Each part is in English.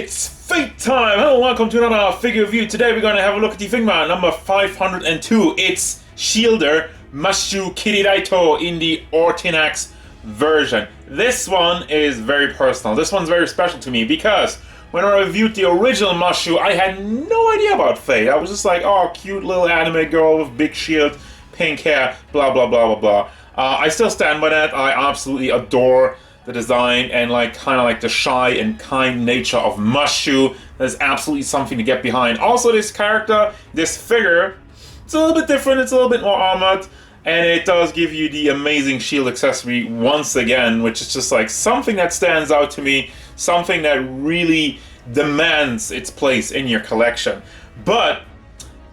It's Fate time! Hello, welcome to another figure review. Today we're going to have a look at the Figma number 502. It's Shielder Mashu Kyrielight in the Ortinax version. This one is very personal. This one's very special to me because when I reviewed the original Mashu, I had no idea about Fate. I was just like, oh, cute little anime girl with big shield, pink hair, blah blah blah blah blah. I still stand by that. I absolutely adore the design and kind of the shy and kind nature of Mashu. There's absolutely something to get behind. Also, this character, this figure, it's a little bit different. It's a little bit more armored, and it does give you the amazing shield accessory once again, which is just something that stands out to me, something that really demands its place in your collection. But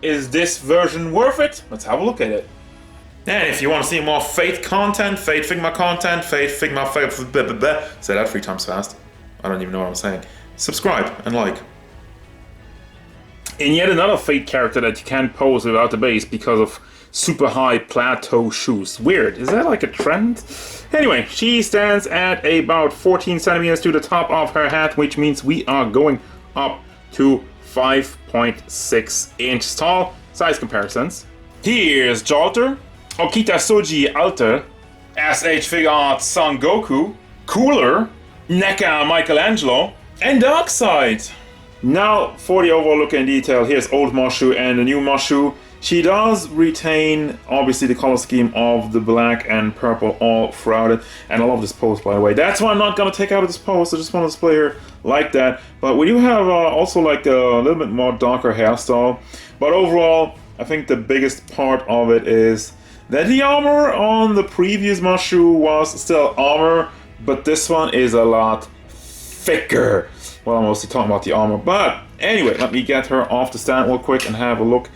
is this version worth it? Let's have a look at it. And if you want to see more Fate content, Fate Figma content, Fate Figma, say that 3 times fast. I don't even know what I'm saying. Subscribe and like. And yet another Fate character that you can't pose without the base because of super high plateau shoes. Weird. Is that a trend? Anyway, she stands at about 14 centimeters to the top of her hat, which means we are going up to 5.6 inches tall. Size comparisons. Here's Jalter, Okita Soji Alter, SH Figure Arts Son Goku, Cooler, NECA Michelangelo, and Darkseid. Now for the overall look in detail, here's old Mashu and the new Mashu. She does retain, obviously, the color scheme of the black and purple all throughout it. And I love this pose, by the way. That's why I'm not going to take out of this pose. I just want to display her like that. But we do have also a little bit more darker hairstyle. But overall, I think the biggest part of it is that the armor on the previous Mashu was still armor, but this one is a lot thicker. Well, I'm mostly talking about the armor. But anyway, let me get her off the stand real quick and have a look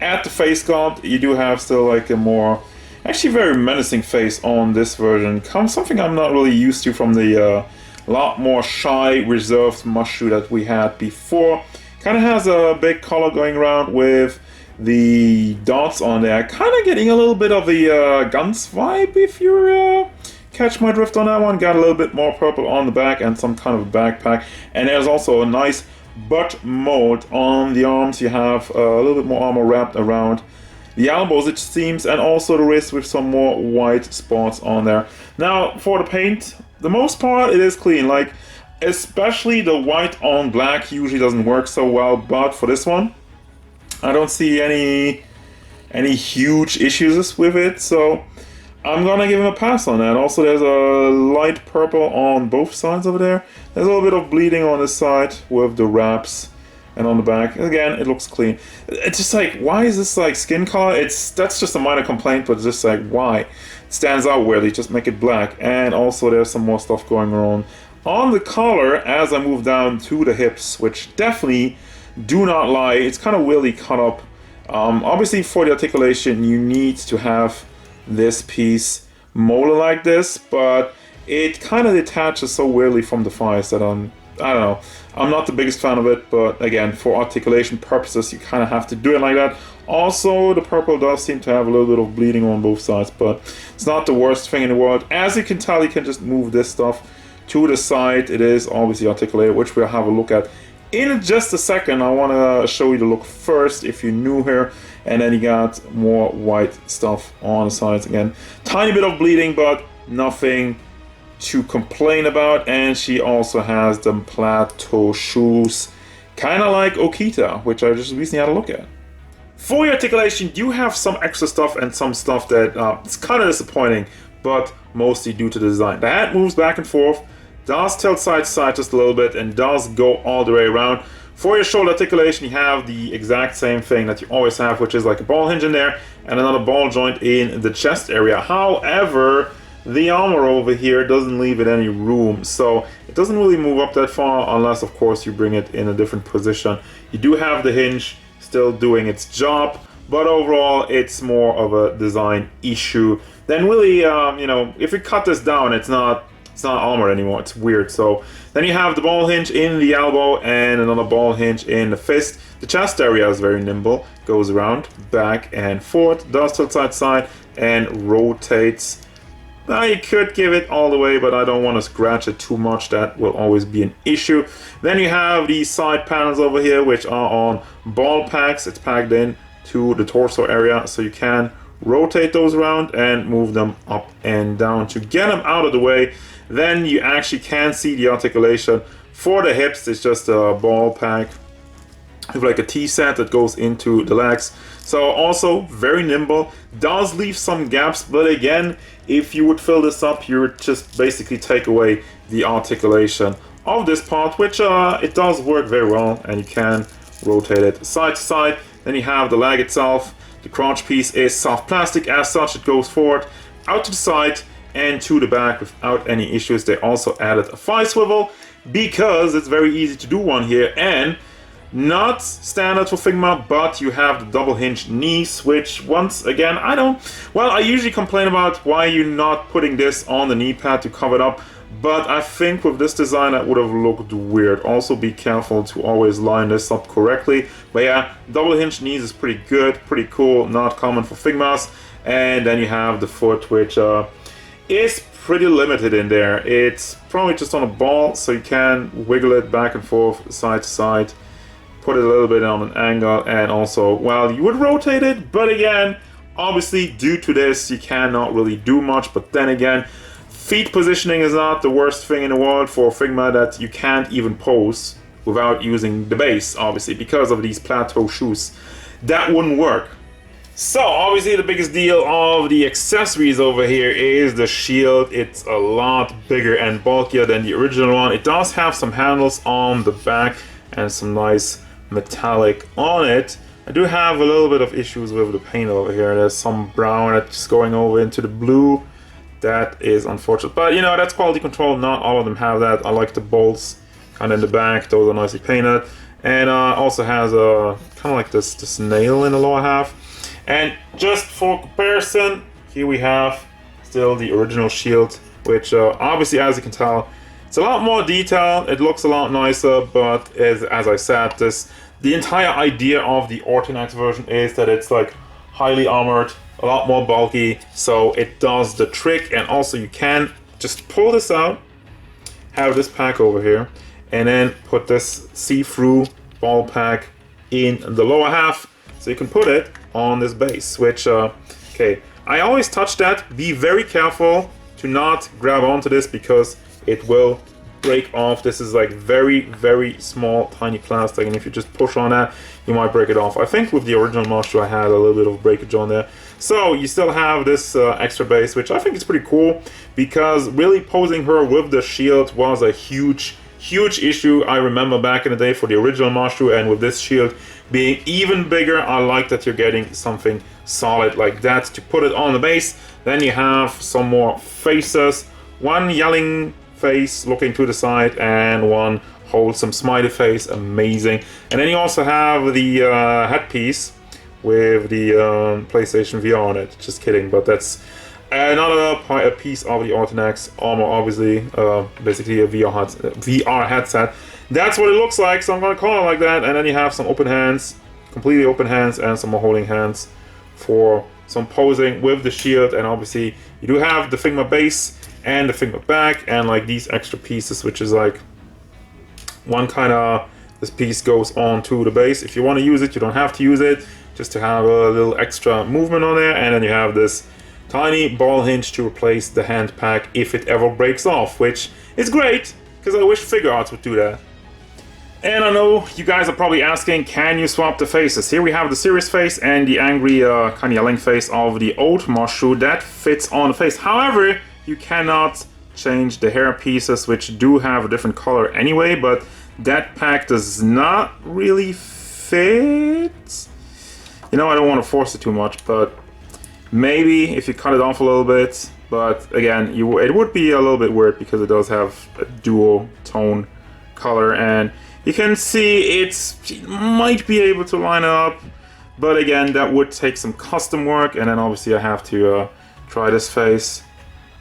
at the face sculpt. You do have still a more, actually very menacing face on this version. Something I'm not really used to from the lot more shy, reserved Mashu that we had before. Kind of has a big color going around with the dots on there, kind of getting a little bit of the Guns vibe, if you catch my drift on that one. Got a little bit more purple on the back and some kind of a backpack, and there's also a nice butt mold on the arms. You have a little bit more armor wrapped around the elbows, it seems, and also the wrist with some more white spots on there. Now for the paint, the most part it is clean, especially the white on black usually doesn't work so well, but for this one I don't see any huge issues with it, so I'm gonna give him a pass on that. Also, there's a light purple on both sides over there. There's a little bit of bleeding on this side with the wraps, and on the back. Again, it looks clean. It's just why is this skin color? That's just a minor complaint, but it's just why? It stands out weirdly. Just make it black. And also, there's some more stuff going on the collar as I move down to the hips, which definitely do not lie. It's kind of weirdly cut up. Obviously, for the articulation, you need to have this piece molded like this, but it kind of detaches so weirdly from the thighs that I don't know. I'm not the biggest fan of it, but again, for articulation purposes, you kind of have to do it like that. Also, the purple does seem to have a little bit of bleeding on both sides, but it's not the worst thing in the world. As you can tell, you can just move this stuff to the side. It is obviously articulated, which we'll have a look at in just a second. I want to show you the look first if you're new here, and then you got more white stuff on the sides again. Tiny bit of bleeding, but nothing to complain about. And she also has the plateau shoes, kind of like Okita, which I just recently had a look at. For your articulation, you have some extra stuff and some stuff that it's kind of disappointing, but mostly due to the design. The hat moves back and forth, does tilt side to side just a little bit, and does go all the way around. For your shoulder articulation, you have the exact same thing that you always have, which is a ball hinge in there and another ball joint in the chest area. However, the armor over here doesn't leave it any room, so it doesn't really move up that far unless, of course, you bring it in a different position. You do have the hinge still doing its job, but overall, it's more of a design issue than really, if you cut this down, it's not armored anymore. It's weird. So then you have the ball hinge in the elbow and another ball hinge in the fist. The chest area is very nimble, goes around back and forth, does tilt side to side, and rotates Now you could give it all the way, but I don't want to scratch it too much. That will always be an issue. Then you have these side panels over here, which are on ball packs. It's packed in to the torso area, so you can rotate those around and move them up and down to get them out of the way. Then you actually can see the articulation. For the hips, it's just a ball pack with like a T-set that goes into the legs. So also very nimble, does leave some gaps, but again, if you would fill this up, you would just basically take away the articulation of this part, which it does work very well, and you can rotate it side to side. Then you have the leg itself. The crotch piece is soft plastic. As such, it goes forward, out to the side, and to the back without any issues. They also added a thigh swivel because it's very easy to do one here, and not standard for Figma, but you have the double hinge knees, which once again, I usually complain about why you're not putting this on the knee pad to cover it up, but I think with this design that would have looked weird. Also be careful to always line this up correctly. But yeah, double hinge knees is pretty good, pretty cool, not common for Figmas. And then you have the foot, which is pretty limited in there. It's probably just on a ball, so you can wiggle it back and forth, side to side, put it a little bit on an angle, and also, well, you would rotate it, but again, obviously due to this, you cannot really do much. But then again, feet positioning is not the worst thing in the world for Figma, that you can't even pose without using the base, obviously, because of these plateau shoes. That wouldn't work. So obviously the biggest deal of the accessories over here is the shield. It's a lot bigger and bulkier than the original one. It does have some handles on the back and some nice metallic on it. I do have a little bit of issues with the paint over here. There's some brown that's going over into the blue. That is unfortunate, but you know, that's quality control. Not all of them have that. I like the bolts kind of in the back. Those are nicely painted, and also has a kind of like this nail in the lower half. And just for comparison, here we have still the original shield, which obviously, as you can tell, it's a lot more detailed. It looks a lot nicer, but as I said, the entire idea of the Ortinax version is that it's like highly armored, a lot more bulky, so it does the trick. And also you can just pull this out, have this pack over here, and then put this see-through ball pack in the lower half, so you can put it on this base, which okay, I always touch that. Be very careful to not grab onto this because it will break off. This is like very, very small, tiny plastic, and if you just push on that, you might break it off. I think with the original Master I had a little bit of breakage on there. So you still have this extra base, which I think is pretty cool, because really posing her with the shield was a huge issue. I remember back in the day for the original Master, and with this shield being even bigger, I like that you're getting something solid like that to put it on the base. Then you have some more faces, one yelling face looking to the side and one wholesome smiley face, amazing. And then you also have the headpiece with the PlayStation VR on it. Just kidding, but that's another piece of the Ortinax armor, obviously, basically a VR headset. That's what it looks like, so I'm going to call it like that. And then you have some open hands, completely open hands, and some more holding hands for some posing with the shield. And obviously you do have the Figma base and the Figma back, and like these extra pieces, which is like one kind of, this piece goes on to the base. If you want to use it, you don't have to use it, just to have a little extra movement on there. And then you have this tiny ball hinge to replace the hand pack if it ever breaks off, which is great, because I wish Figuarts would do that. And I know you guys are probably asking, can you swap the faces? Here we have the serious face and the angry kind of yelling face of the old Marshu. That fits on the face. However, you cannot change the hair pieces, which do have a different color anyway, but that pack does not really fit. You know, I don't want to force it too much, but maybe if you cut it off a little bit. But again, it would be a little bit weird because it does have a dual tone color, and you can see it might be able to line up, but again, that would take some custom work. And then obviously I have to try this face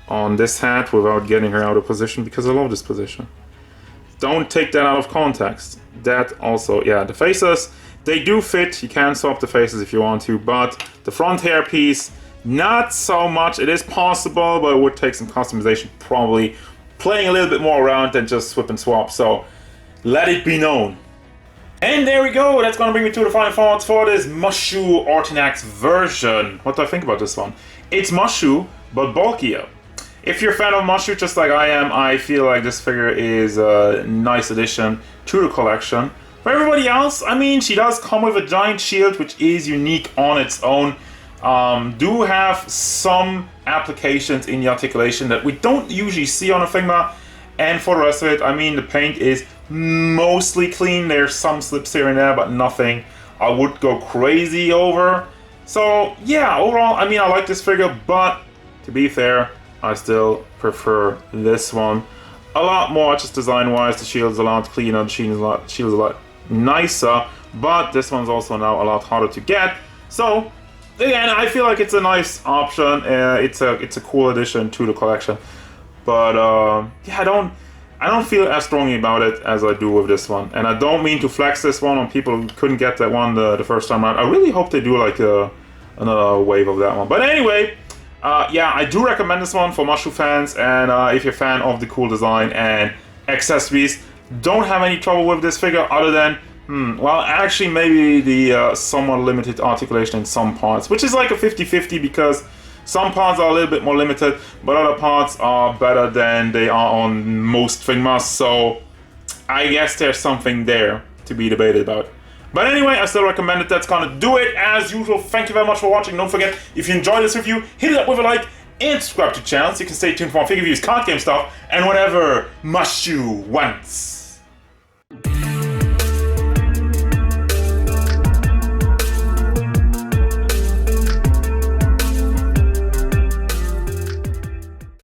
on this hat without getting her out of position, because I love this position. Don't take that out of context. That also, yeah, the faces, they do fit. You can swap the faces if you want to, but the front hair piece not so much. It is possible, but it would take some customization, probably playing a little bit more around than just swip and swap. So let it be known. And there we go. That's going to bring me to the final thoughts for this Mushu Ortinax version. What do I think about this one? It's Mushu, but bulkier. If you're a fan of Mushu, just like I am, I feel like this figure is a nice addition to the collection. For everybody else, I mean, she does come with a giant shield, which is unique on its own. Do have some applications in the articulation that we don't usually see on a Figma. And for the rest of it, I mean, the paint is mostly clean. There's some slips here and there, but nothing I would go crazy over. So yeah, overall, I mean, I like this figure, but to be fair, I still prefer this one a lot more, just design-wise. The shield's a lot cleaner, the shield's a lot nicer, but this one's also now a lot harder to get. So again, I feel like it's a nice option. It's a cool addition to the collection. But yeah, I don't feel as strongly about it as I do with this one. And I don't mean to flex this one on people who couldn't get that one the first time around. I really hope they do like another wave of that one. But anyway, yeah, I do recommend this one for Mushu fans. And if you're a fan of the cool design and accessories, don't have any trouble with this figure other than, well, actually maybe the somewhat limited articulation in some parts, which is like a 50-50 because some parts are a little bit more limited, but other parts are better than they are on most Figmas, so I guess there's something there to be debated about. But anyway, I still recommend it. That's gonna do it. As usual, thank you very much for watching. Don't forget, if you enjoyed this review, hit it up with a like and subscribe to the channel so you can stay tuned for more figure reviews, card game stuff, and whatever Mushu wants.